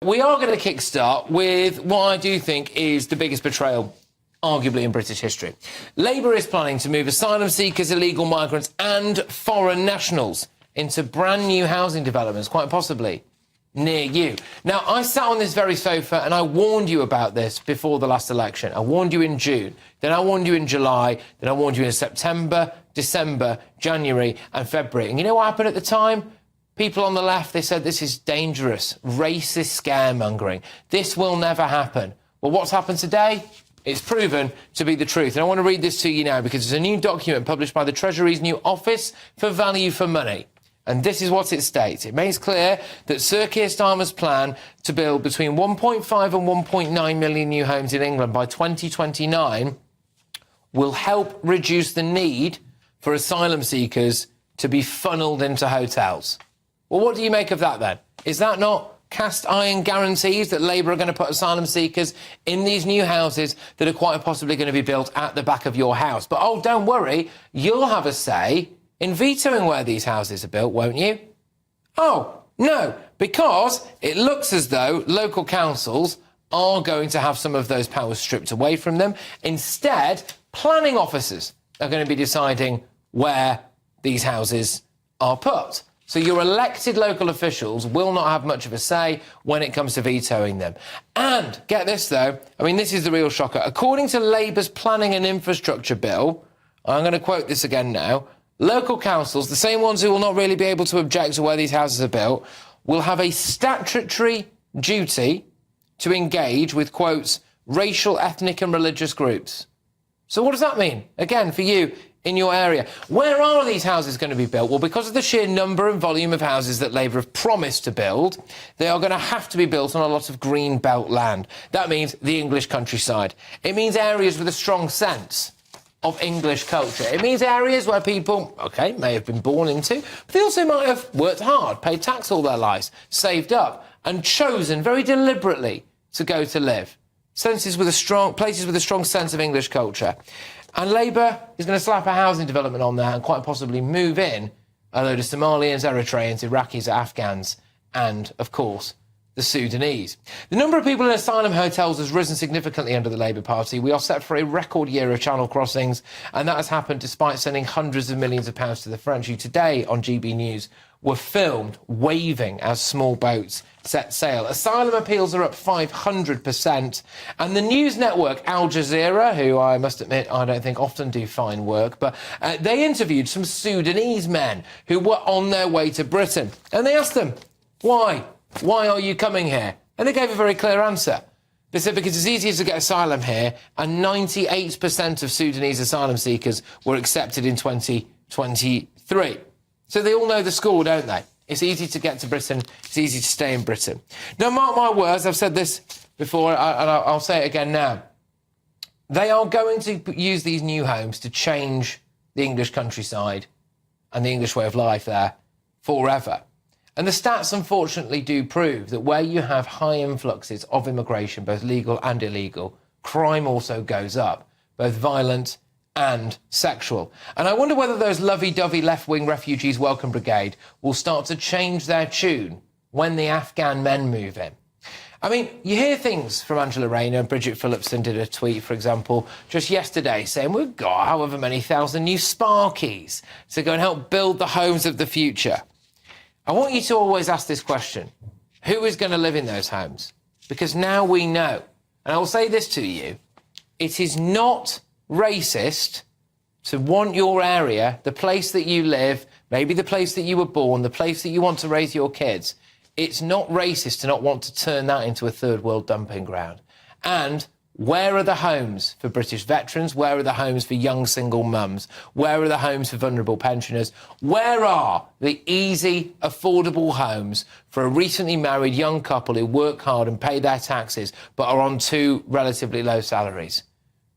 we are going to kickstart with what I do think is the biggest betrayal, arguably, in British history. Labour is planning to move asylum seekers, illegal migrants and foreign nationals into brand new housing developments, quite possibly near you. Now, I sat on this very sofa and I warned you about this before the last election. I warned you in June, then I warned you in July, then I warned you in September, December, January and February. And you know what happened at the time? People on the left, they said this is dangerous, racist scaremongering. This will never happen. Well, what's happened today? It's proven to be the truth. And I want to read this to you now because it's a new document published by the Treasury's new Office for Value for Money. And this is what it states. It makes clear that Sir Keir Starmer's plan to build between 1.5 and 1.9 million new homes in England by 2029 will help reduce the need for asylum seekers to be funneled into hotels. Well, what do you make of that, then? Is that not cast iron guarantees that Labour are going to put asylum seekers in these new houses that are quite possibly going to be built at the back of your house? But, oh, don't worry, you'll have a say in vetoing where these houses are built, won't you? Oh, no, because it looks as though local councils are going to have some of those powers stripped away from them. Instead, planning officers are going to be deciding where these houses are put. So your elected local officials will not have much of a say when it comes to vetoing them. And, get this though, I mean, this is the real shocker. According to Labour's Planning and Infrastructure Bill, I'm going to quote this again now, local councils, the same ones who will not really be able to object to where these houses are built, will have a statutory duty to engage with, quotes, racial, ethnic and religious groups. So what does that mean? Again, for you, in your area. Where are these houses going to be built? Well, because of the sheer number and volume of houses that Labour have promised to build, they are going to have to be built on a lot of green belt land. That means the English countryside. It means areas with a strong sense of English culture. It means areas where people, OK, may have been born into, but they also might have worked hard, paid tax all their lives, saved up and chosen very deliberately to go to live. Places with a strong sense of English culture. And Labour is going to slap a housing development on there and quite possibly move in a load of Somalians, Eritreans, Iraqis, Afghans and, of course, the Sudanese. The number of people in asylum hotels has risen significantly under the Labour Party. We are set for a record year of channel crossings, and that has happened despite sending hundreds of millions of pounds to the French, who today on GB News were filmed waving as small boats set sail. Asylum appeals are up 500%. And the news network Al Jazeera, who I must admit I don't think often do fine work, but they interviewed some Sudanese men who were on their way to Britain. And they asked them, why? Why are you coming here? And they gave a very clear answer. They said because it's easier to get asylum here, and 98% of Sudanese asylum seekers were accepted in 2023. So they all know the score, don't they? It's easy to get to Britain. It's easy to stay in Britain. Now, mark my words, I've said this before, and I'll say it again now. They are going to use these new homes to change the English countryside and the English way of life there forever. And the stats, unfortunately, do prove that where you have high influxes of immigration, both legal and illegal, crime also goes up, both violent and sexual. And I wonder whether those lovey-dovey left-wing refugees welcome brigade will start to change their tune when the Afghan men move in. I mean, you hear things from Angela Rayner. Bridget Phillipson did a tweet, for example, just yesterday saying we've got however many thousand new Sparkies to go and help build the homes of the future. I want you to always ask this question. Who is going to live in those homes? Because now we know. And I will say this to you. It is not racist to want your area, the place that you live, maybe the place that you were born, the place that you want to raise your kids. It's not racist to not want to turn that into a third world dumping ground. And where are the homes for British veterans? Where are the homes for young single mums? Where are the homes for vulnerable pensioners? Where are the easy, affordable homes for a recently married young couple who work hard and pay their taxes but are on two relatively low salaries?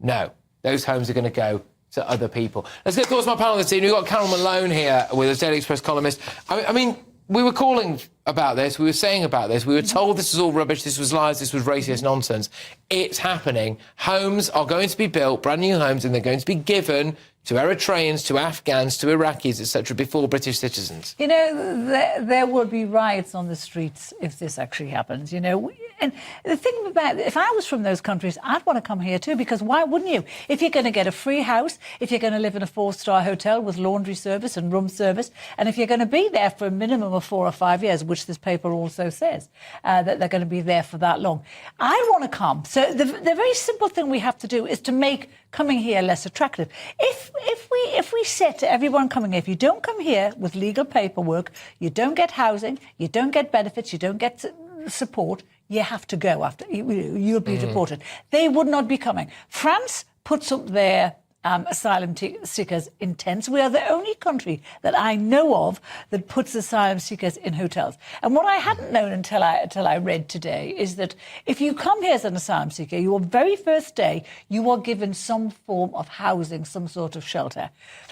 No. Those homes are going to go to other people. Let's get thoughts from my panel this evening. We've got Carol Malone here with us, Daily Express columnist. I mean, we were calling about this, we were saying about this, we were told this was all rubbish, this was lies, this was racist nonsense. It's happening. Homes are going to be built, brand new homes, and they're going to be given to Eritreans, to Afghans, to Iraqis, etc., before British citizens. You know, there will be riots on the streets if this actually happens, you know. And the thing about it, if I was from those countries, I'd want to come here too, because why wouldn't you? If you're going to get a free house, if you're going to live in a 4-star hotel with laundry service and room service, and if you're going to be there for a minimum of 4 or 5 years, which this paper also says, that they're going to be there for that long, I want to come. So the very simple thing we have to do is to make coming here less attractive. If we said to everyone coming here, if you don't come here with legal paperwork, you don't get housing, you don't get benefits, you don't get support, you have to go after, you'll be deported. They would not be coming. France puts up their asylum seekers in tents. We are the only country that I know of that puts asylum seekers in hotels. And what I hadn't known until I read today is that if you come here as an asylum seeker, your very first day, you are given some form of housing, some sort of shelter.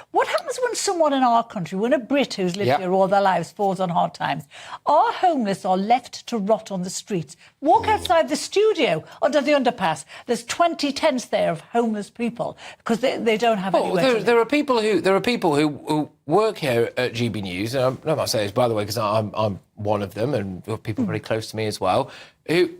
What happens when someone in our country, when a Brit who's lived here all their lives falls on hard times? Our homeless are left to rot on the streets. Walk outside the studio under the underpass. There's 20 tents there of homeless people because they don't have anywhere to live. There are people who work here at GB News, and I'm not saying this, by the way, because I'm one of them, and people very close to me as well, who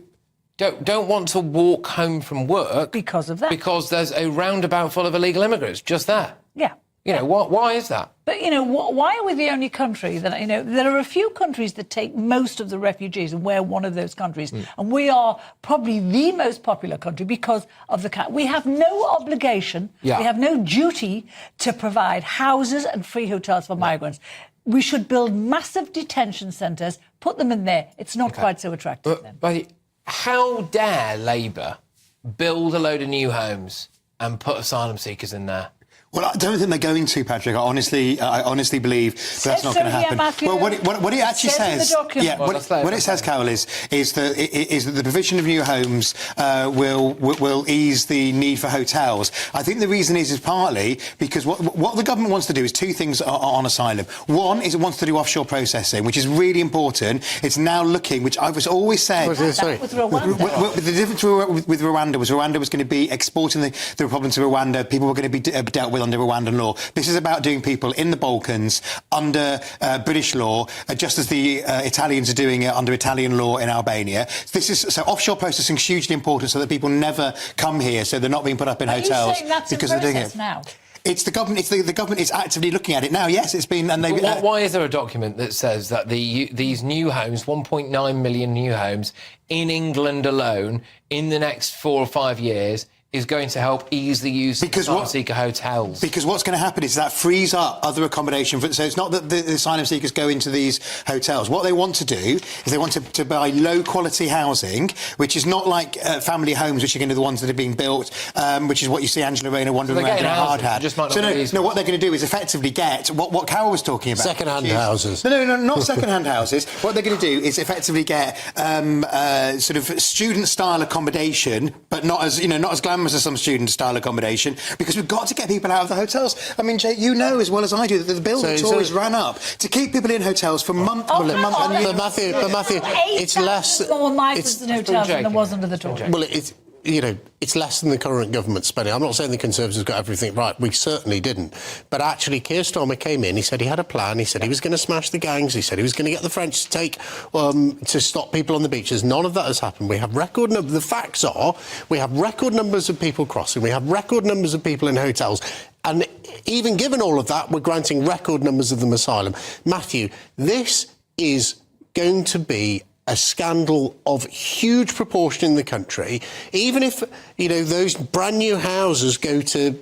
don't want to walk home from work because of that. Because there's a roundabout full of illegal immigrants just there. Yeah. You know, why is that? But, you know, why are we the only country that, you know, there are a few countries that take most of the refugees, and we're one of those countries. And we are probably the most popular country because of we have no obligation, we have no duty to provide houses and free hotels for migrants. We should build massive detention centres, put them in there. It's not quite so attractive then. But how dare Labour build a load of new homes and put asylum seekers in there? Well, I don't think they're going to, Patrick. I honestly believe that's not going to happen. Matthew, well, what it actually says, what it says, Carol, is that the provision of new homes will ease the need for hotels. I think the reason is partly because what the government wants to do is two things on asylum. One is it wants to do offshore processing, which is really important. It's now looking, which I was always said. With Rwanda. The difference with Rwanda was going to be exporting the problem to Rwanda. People were going to be dealt with under Rwandan law. This is about doing people in the Balkans under British law, just as the Italians are doing it under Italian law in Albania. So offshore processing is hugely important so that people never come here, so they're not being put up in hotels because they're doing it now. It's the government. The government is actively looking at it now. Yes, it's been. And why is there a document that says that these new homes, 1.9 million new homes in England alone, in the next 4 or 5 years, is going to help ease the use of asylum seeker hotels? Because what's going to happen is that frees up other accommodation. So it's not that the asylum seekers go into these hotels. What they want to do is they want to buy low-quality housing, which is not like family homes, which are going to be the ones that are being built, which is what you see Angela Rayner wandering around in a hard hat. No, what they're going to do is effectively get what Carol was talking about. Second-hand houses. No, not second-hand houses. What they're going to do is effectively get sort of student-style accommodation, but not as glamorous as some student-style accommodation, because we've got to get people out of the hotels. I mean, Jay, you know as well as I do that the bill that's always ran up to keep people in hotels for months and months. But Matthew, it's less more migrants in hotels than there was under the Tories. Well, it's less than the current government spending. I'm not saying the Conservatives got everything right. We certainly didn't. But actually, Keir Starmer came in. He said he had a plan. He said he was going to smash the gangs. He said he was going to get the French to stop people on the beaches. None of that has happened. We have record numbers. The facts are we have record numbers of people crossing. We have record numbers of people in hotels. And even given all of that, we're granting record numbers of them asylum. Matthew, this is going to be a scandal of huge proportion in the country. Even if, those brand new houses go to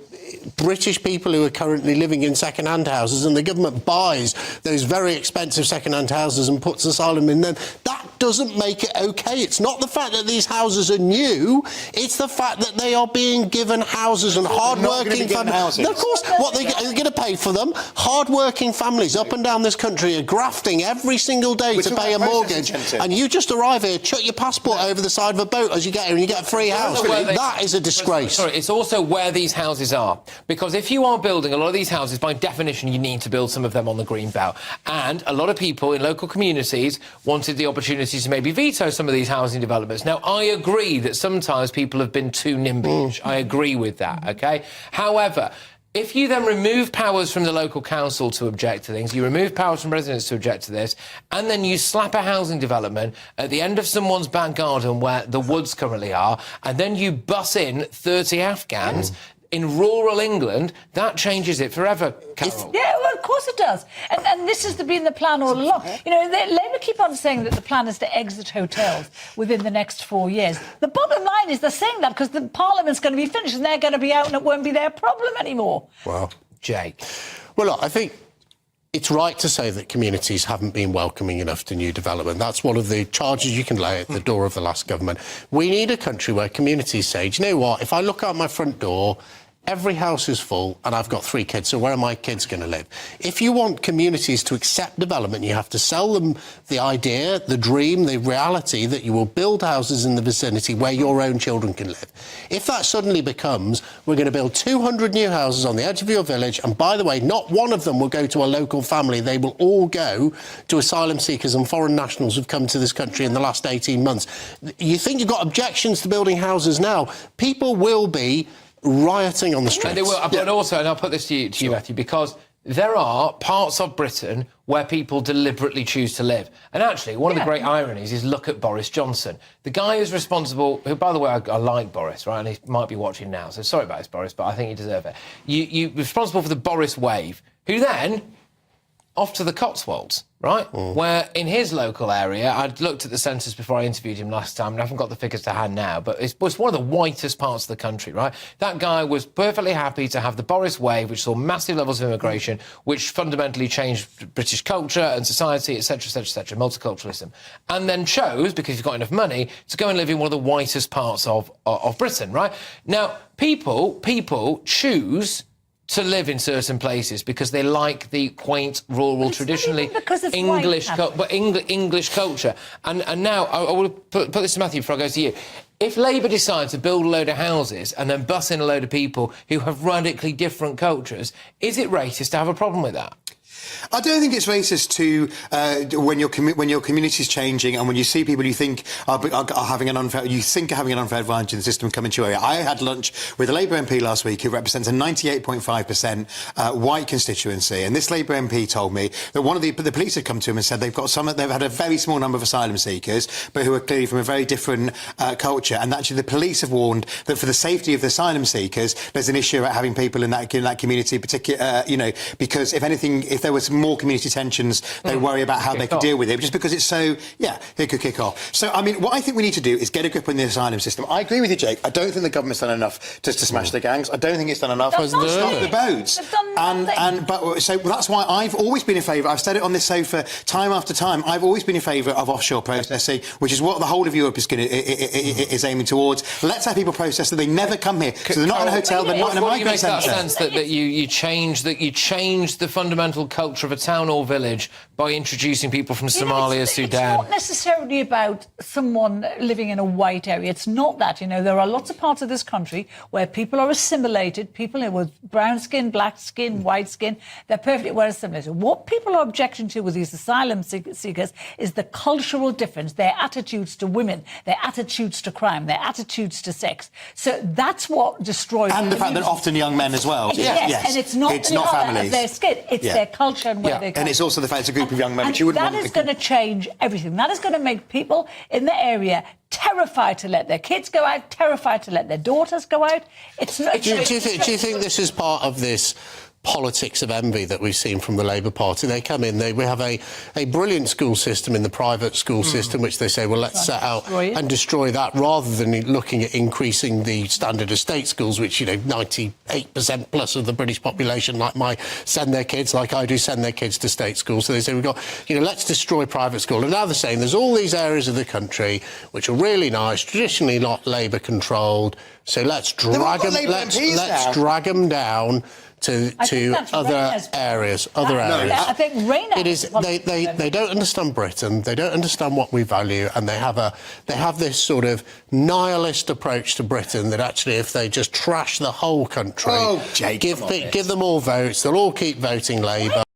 British people who are currently living in second-hand houses and the government buys those very expensive second-hand houses and puts asylum in them, that doesn't make it okay. It's not the fact that these houses are new, it's the fact that they are being given houses and hard-working families. No, of course, what they're going to pay for them? Hard-working families up and down this country are grafting every single day to pay a mortgage, and you just arrive here, chuck your passport over the side of a boat as you get here, and you get a free house. That is a disgrace. Sorry, it's also where these houses are. Because if you are building a lot of these houses, by definition, you need to build some of them on the green belt. And a lot of people in local communities wanted the opportunity to maybe veto some of these housing developments. Now, I agree that sometimes people have been too NIMBY-ish. I agree with that, OK? However, if you then remove powers from the local council to object to things, you remove powers from residents to object to this, and then you slap a housing development at the end of someone's back garden where the woods currently are, and then you bus in 30 Afghans in rural England, that changes it forever, Carol. Yeah, well, of course it does. And this has been the plan all along. You know, Labour keep on saying that the plan is to exit hotels within the next 4 years. The bottom line is they're saying that because the Parliament's going to be finished and they're going to be out and it won't be their problem anymore. Wow. Jake. Well, look, I think it's right to say that communities haven't been welcoming enough to new development. That's one of the charges you can lay at the door of the last government. We need a country where communities say, do you know what, if I look out my front door, every house is full and I've got 3 kids, so where are my kids going to live? If you want communities to accept development, you have to sell them the idea, the dream, the reality that you will build houses in the vicinity where your own children can live. If that suddenly becomes, we're going to build 200 new houses on the edge of your village, and by the way, not one of them will go to a local family, they will all go to asylum seekers and foreign nationals who've come to this country in the last 18 months. You think you've got objections to building houses now? People will be rioting on the streets. And they will, but also, and I'll put this to you, Matthew, because there are parts of Britain where people deliberately choose to live. And actually, one of the great ironies is look at Boris Johnson. The guy who's responsible, who, by the way, I like Boris, right, and he might be watching now, so sorry about this, Boris, but I think you deserve it. You're responsible for the Boris wave, who then, off to the Cotswolds, right, where in his local area, I'd looked at the census before I interviewed him last time, and I haven't got the figures to hand now, but it's one of the whitest parts of the country, right? That guy was perfectly happy to have the Boris wave, which saw massive levels of immigration, which fundamentally changed British culture and society, etc., etc., etc., multiculturalism, and then chose, because he's got enough money, to go and live in one of the whitest parts of Britain, right? Now, people choose to live in certain places because they like the quaint, rural, traditionally English culture. And now, I will put this to Matthew before I go to you. If Labour decide to build a load of houses and then bus in a load of people who have radically different cultures, is it racist to have a problem with that? I don't think it's racist to when your community's changing and when you see people you think are having an unfair advantage in the system come into your area. I had lunch with a Labour MP last week who represents a 98.5% white constituency, and this Labour MP told me that one of the police had come to him and said they've had a very small number of asylum seekers, but who are clearly from a very different culture, and actually the police have warned that for the safety of the asylum seekers, there's an issue about having people in that community, particularly, because if there was more community tensions, they worry about how they could deal with it, just because it's so, it could kick off. So, I mean, what I think we need to do is get a grip on the asylum system. I agree with you, Jake. I don't think the government's done enough to smash the gangs. I don't think it's done enough to stop the boats. So that's why I've always been in favour. I've said it on this sofa time after time. I've always been in favour of offshore processing, which is what the whole of Europe is aiming towards. Let's have people process that they never come here. So they're not in a hotel, they're not in a migrant centre. Make that sense that you change the fundamental culture of a town or village by introducing people from Somalia, Sudan. It's not necessarily about someone living in a white area. It's not that. There are lots of parts of this country where people are assimilated, people with brown skin, black skin, white skin, they're perfectly well assimilated. What people are objecting to with these asylum seekers is the cultural difference, their attitudes to women, their attitudes to crime, their attitudes to sex. So that's what destroys and the fact that often young men as well. Yes. And it's not families. Their skin, it's their culture and where they come. And it's also the fact it's a group of young men which you wouldn't want. That is going to change everything. That is going to make people in the area terrified to let their kids go out, terrified to let their daughters go out. It's not. Do you think this is part of this politics of envy that we've seen from the Labour Party. They come in, we have a brilliant school system in the private school system, which they say, well, let's set out and destroy that, rather than looking at increasing the standard of state schools, which, 98% plus of the British population, send their kids, like I do, send their kids to state schools. So they say, let's destroy private school. And now they're saying there's all these areas of the country which are really nice, traditionally not Labour-controlled, so let's drag them down to other areas. I think Rayner. It is. They don't understand Britain. They don't understand what we value, and they have this sort of nihilist approach to Britain that actually, if they just trash the whole country, give them all votes, they'll all keep voting Labour.